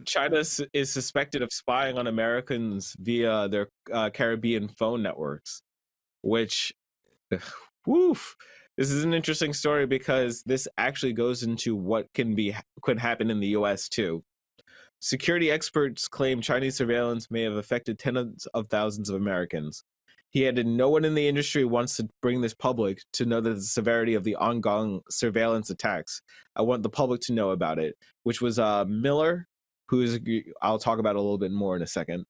China is suspected of spying on Americans via their Caribbean phone networks, which, woof. This is an interesting story because this actually goes into what could happen in the U.S. too. Security experts claim Chinese surveillance may have affected tens of thousands of Americans. He added, no one in the industry wants to bring this public to know the severity of the ongoing surveillance attacks. I want the public to know about it, which was Miller, I'll talk about a little bit more in a second.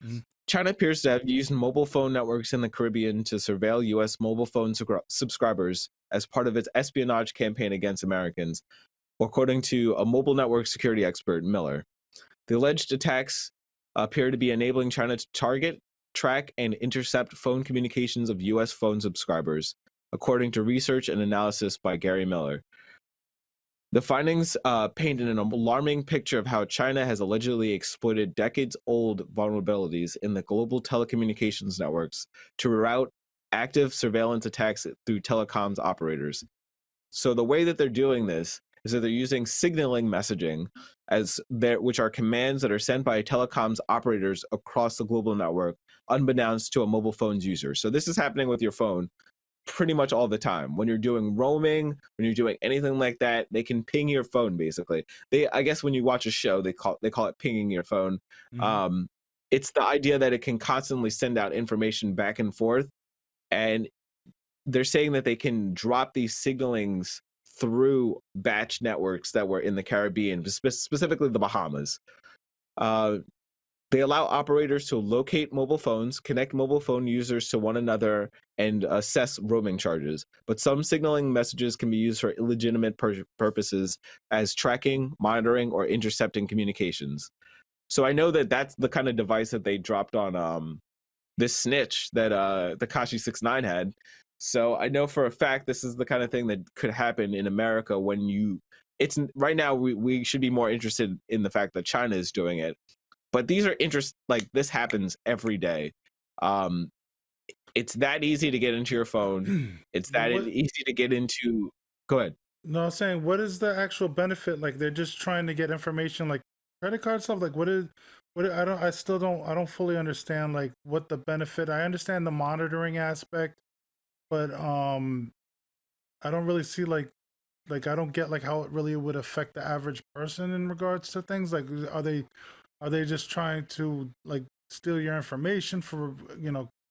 Mhm. China appears to have used mobile phone networks in the Caribbean to surveil U.S. mobile phone subscribers as part of its espionage campaign against Americans, according to a mobile network security expert, Miller. The alleged attacks appear to be enabling China to target, track, and intercept phone communications of U.S. phone subscribers, according to research and analysis by Gary Miller. The findings paint an alarming picture of how China has allegedly exploited decades-old vulnerabilities in the global telecommunications networks to route active surveillance attacks through telecoms operators. So the way that they're doing this is that they're using signaling messaging which are commands that are sent by telecoms operators across the global network, unbeknownst to a mobile phone's user. So this is happening with your phone pretty much all the time. When you're doing roaming, when you're doing anything like that, they can ping your phone basically. I guess when you watch a show, they call it pinging your phone. Mhm. It's the idea that it can constantly send out information back and forth, and they're saying that they can drop these signalings through batch networks that were in the Caribbean, specifically the Bahamas. Uh, they allow operators to locate mobile phones, connect mobile phone users to one another, and assess roaming charges. But some signaling messages can be used for illegitimate purposes as tracking, monitoring, or intercepting communications. So I know that that's the kind of device that they dropped on this snitch that Tekashi 69 had. So I know for a fact this is the kind of thing that could happen in America it's right now we should be more interested in the fact that China is doing it. But these are like this happens every day. Um, it's that easy to get into your phone. It's But that what? easy to get into. Go ahead. No, I'm saying, what is the actual benefit? Like, they're just trying to get information, like credit card stuff. Like, I don't, I still don't, I don't fully understand like what the benefit. I understand the monitoring aspect, but I don't really see like I don't get like how it really would affect the average person in regards to things. Like, are they just trying to like steal your information for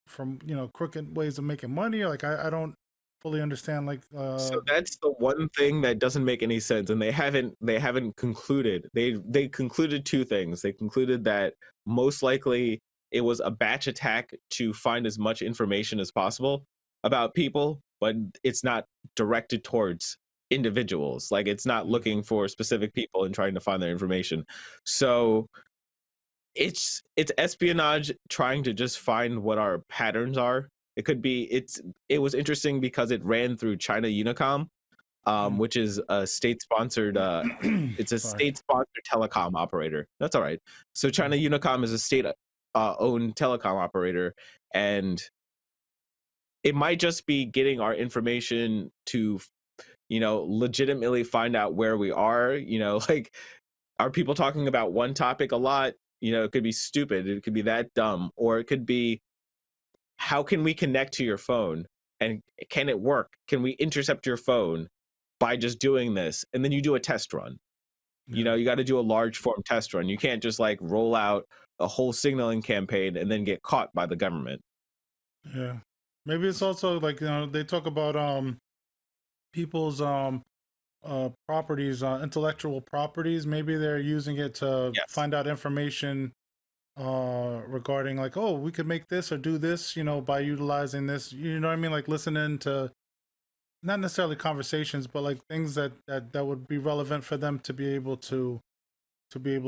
from crooked ways of making money? Or, like, I don't fully understand like So that's the one thing that doesn't make any sense, and they haven't concluded. They concluded two things. They concluded that most likely it was a batch attack to find as much information as possible about people, but it's not directed towards individuals. Like it's not Mm. looking for specific people and trying to find their information. So it's espionage trying to just find what our patterns are. It was interesting because it ran through China Unicom, Mm. which is a state-sponsored it's a Sorry. state-sponsored telecom operator. That's all right. So China Unicom is a state owned telecom operator, and it might just be getting our information to legitimately find out where we are, like are people talking about one topic a lot? It could be stupid, it could be that dumb, or it could be how can we connect to your phone and can it work? Can we intercept your phone by just doing this? And then you do a test run. Yeah. You got to do a large form test run. You can't just like roll out a whole signaling campaign and then get caught by the government. Yeah. Maybe it's also like they talk about people's properties, intellectual properties. Maybe they're using it to Yes. find out information regarding like, oh, we could make this or do this, by utilizing this. You know what I mean? Like listening to not necessarily conversations, but like things that would be relevant for them to be able to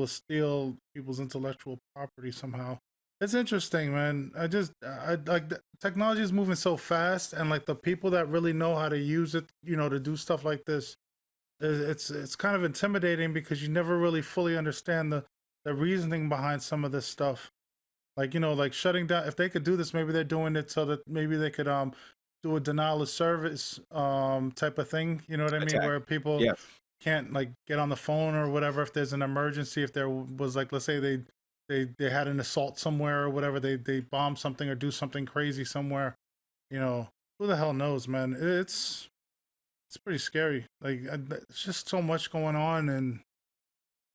steal people's intellectual property somehow. It's interesting, man. I like technology is moving so fast, and like the people that really know how to use it, to do stuff like this, it's kind of intimidating because you never really fully understand the reasoning behind some of this stuff. Like like shutting down. If they could do this, maybe they're doing it so that maybe they could do a denial of service type of thing. You know what I mean? Attack. Where people Yes. can't like get on the phone or whatever if there's an emergency. If there was like, let's say they had an assault somewhere or whatever, they bomb something or do something crazy somewhere. You know, who the hell knows, man? It's pretty scary. Like it's just so much going on, and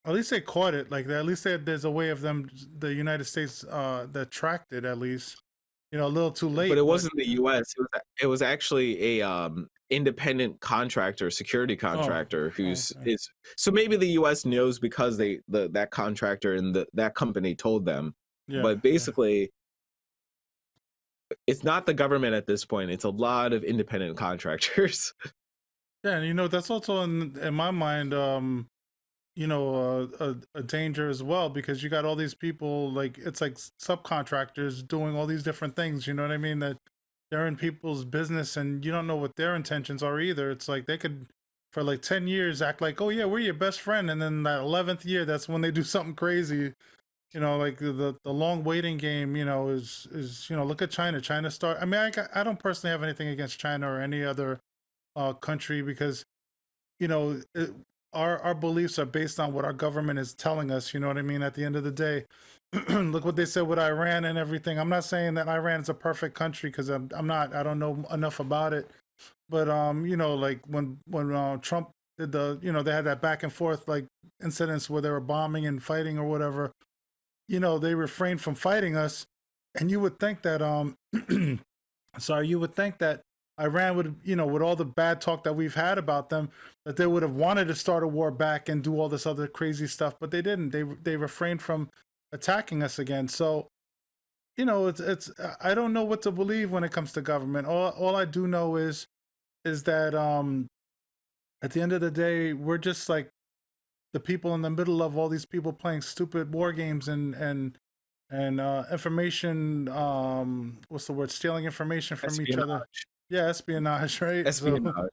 at least they caught it. Like at least there's a way of them, the United States, that tracked it. At least, you know, a little too late. But it But wasn't the U.S. It was actually a independent contractor, security oh, contractor who's okay, is so maybe the U.S. knows because that contractor and that company told them, yeah, but yeah. basically it's not the government at this point. It's a lot of independent contractors. Yeah, and you know that's also in my mind, you know, a danger as well because you got all these people like it's like subcontractors doing all these different things. You know what I mean? That they're in people's business and you don't know what their intentions are either. It's like they could for like 10 years act like, oh yeah, we're your best friend, and then that 11th year, that's when they do something crazy. You know, like the long waiting game. You know, is you know look at China. China start. I mean, I don't personally have anything against China or any other country because you know our beliefs are based on what our government is telling us. You know what I mean? At the end of the day, look what they said with Iran and everything. I'm not saying that Iran is a perfect country because I'm not. I don't know enough about it. But you know, like when Trump did the, you know, they had that back and forth like incidents where they were bombing and fighting or whatever. You know, they refrained from fighting us, and you would think that sorry, you would think that Iran would, you know, with all the bad talk that we've had about them, that they would have wanted to start a war back and do all this other crazy stuff, but they didn't. They refrained from attacking us again. So, you know, it's I don't know what to believe when it comes to government. All I do know is that at the end of the day, we're just like the people in the middle of all these people playing stupid war games and information what's the word, stealing information from each other. Espionage. Yeah, espionage, right? So Espionage.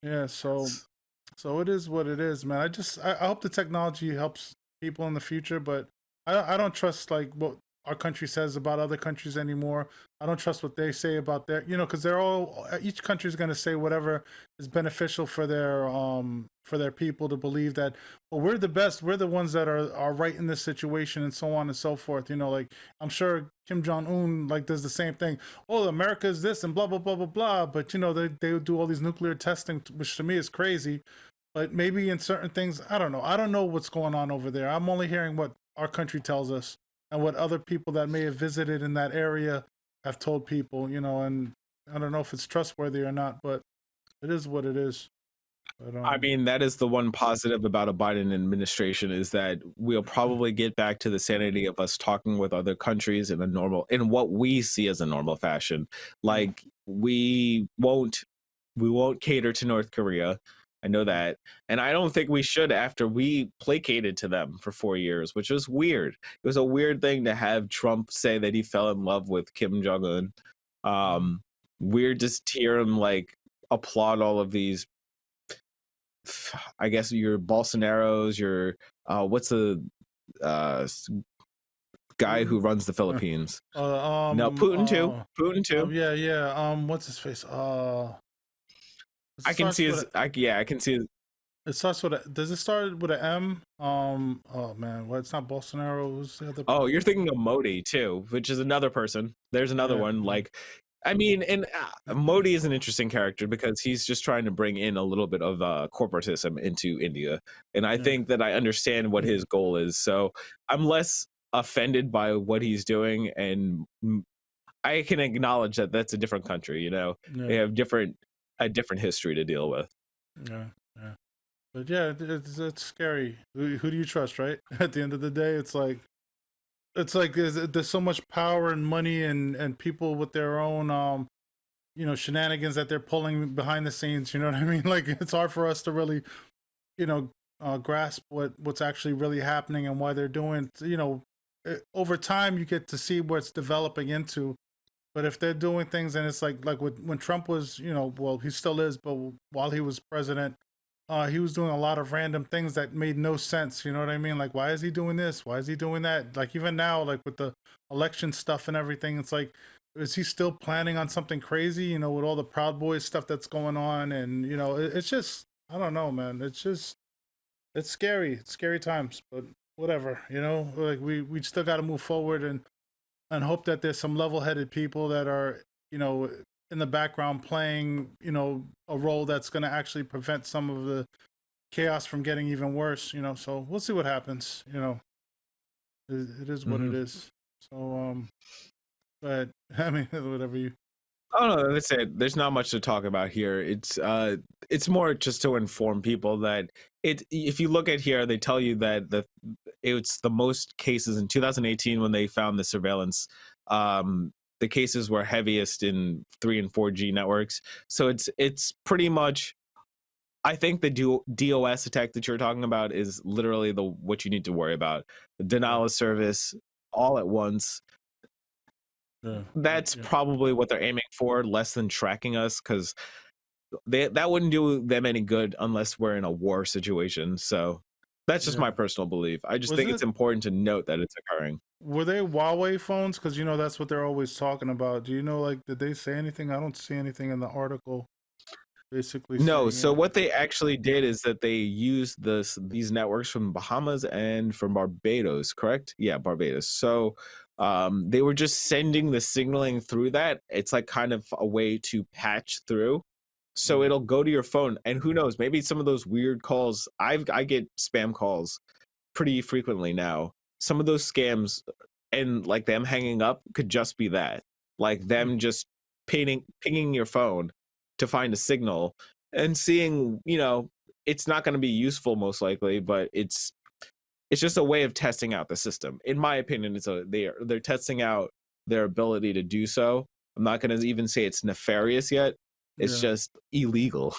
yeah, so it is what it is, man. I hope the technology helps people in the future, but I don't trust like what our country says about other countries anymore. I don't trust what they say about their, you know, because they're all, each country is going to say whatever is beneficial for their people to believe that, well, we're the best, we're the ones that are right in this situation, and so on and so forth. You know, like I'm sure Kim Jong Un like does the same thing. Oh, America is this and blah blah blah blah blah. But you know, they do all these nuclear testing, which to me is crazy. But maybe in certain things, I don't know. I don't know what's going on over there. I'm only hearing what our country tells us and what other people that may have visited in that area have told people, you know, and I don't know if it's trustworthy or not, but it is what it is. But I mean, that is the one positive about a Biden administration is that we'll probably get back to the sanity of us talking with other countries in what we see as a normal fashion. yeah, Like we won't cater to North Korea. I know that. And I don't think we should after we placated to them for 4 years, which was weird. It was a weird thing to have Trump say that he fell in love with Kim Jong Un. mm, Weird to hear him like applaud all of these, I guess, your Bolsonaros, your what's the uh guy who Putin. runs the Uh, Philippines? uh, No, um, Putin too. uh, Putin too. yeah, yeah. What's his face? It I can starts see with his. I can see his. it starts with a. Does it start with a M? Oh man, well, it's not Bolsonaro. Who's the other? Oh, you're thinking of Modi too, which is another person. There's another Yeah, one. yeah. Like, I mean, and Modi is an interesting character because he's just trying to bring in a little bit of corporatism into India, and I Yeah. think that I understand what his goal is. So I'm less offended by what he's doing, and I can acknowledge that that's a different country. You know, they Yeah, have a different history to deal with. yeah, yeah. But yeah, it's scary. Who do you trust, right? At the end of the day, it's like there's so much power and money and people with their own you know shenanigans that they're pulling behind the scenes. You know what I mean? Like it's hard for us to really you know grasp what's actually really happening and why they're doing. You know, over time you get to see where it's developing into. But if they're doing things and it's like when Trump was, you know, well, he still is, but while he was president, he was doing a lot of random things that made no sense. You know what I mean? Like, why is he doing this? Why is he doing that? Like, even now, like with the election stuff and everything, it's like, is he still planning on something crazy? You know, with all the Proud Boys stuff that's going on, and you know, it's just, I don't know, man. It's just it's scary. It's scary times, but whatever, like we still got to move forward and hope that there's some level-headed people that are, in the background playing, a role that's going to actually prevent some of the chaos from getting even worse, so we'll see what happens, it is what it is. So but I mean, whatever you. Oh no, that's it. There's not much to talk about here. It's more just to inform people that if you look at here, they tell you that it's the most cases in 2018 when they found the surveillance. The cases were heaviest in 3 and 4G networks. So it's pretty much, I think the DOS attack that you're talking about is literally what you need to worry about. The denial of service all at once. That's probably what they're aiming for, less than tracking us, because that wouldn't do them any good unless we're in a war situation. So that's just my personal belief. I just think it's important to note that it's occurring. Were they Huawei phones? Because that's what they're always talking about. Do you know, like, did they say anything? I don't see anything in the article. Basically, no. So what they actually did is that they used these networks from Bahamas and from Barbados, correct? Yeah, Barbados. So they were just sending the signaling through that. It's like kind of a way to patch through. So it'll go to your phone, and who knows, maybe some of those weird calls, I get spam calls pretty frequently now. Some of those scams and like them hanging up could just be that. Like them just pinging your phone to find a signal and seeing, it's not going to be useful most likely, but it's just a way of testing out the system. In my opinion, they're testing out their ability to do so. I'm not going to even say it's nefarious yet. It's just illegal.